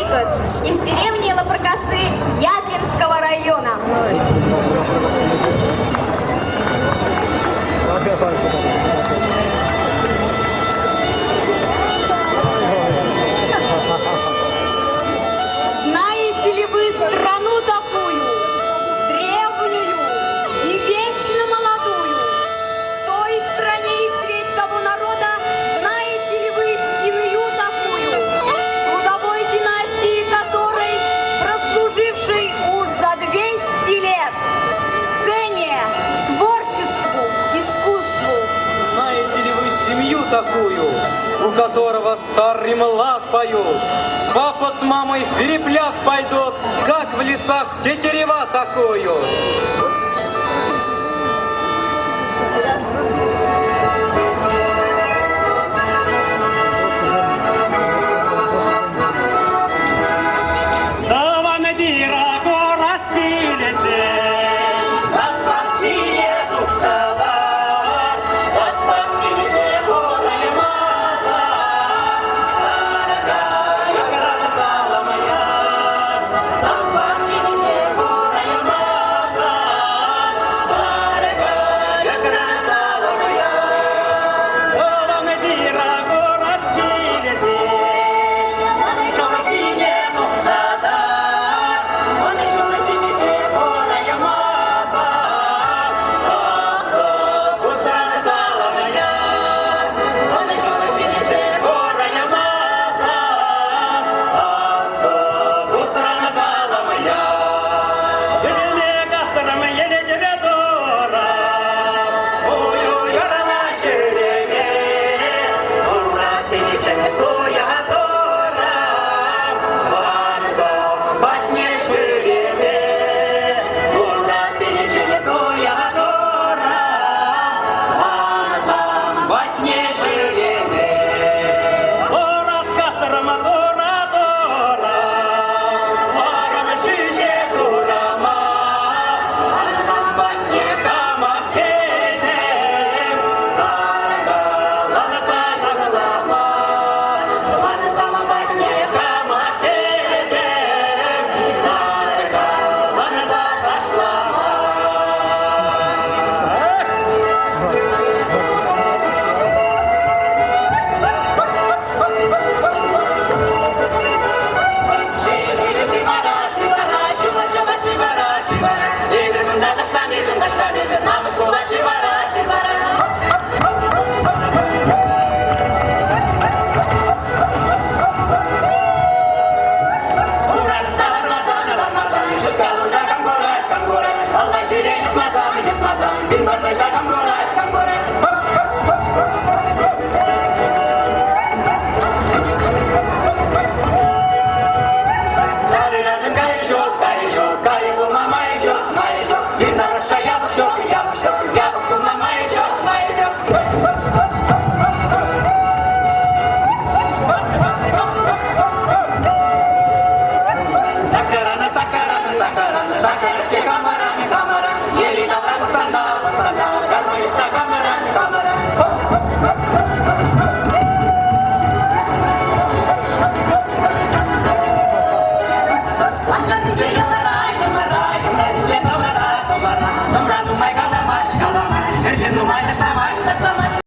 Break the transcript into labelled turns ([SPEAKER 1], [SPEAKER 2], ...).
[SPEAKER 1] Никот из деревни Лапракасы Ядринского района. Знаете ли вы страну такую, древнюю и вечно молодую? В той стране и средь того народа знаете ли вы семью такую, трудовой династии которой, прослужившей уж за 200 лет, сцене, творчеству, искусству?
[SPEAKER 2] Знаете ли вы семью такую, у которого старый млад поют? Папа с мамой в перепляс пойдут, как в лесах тетерева такую.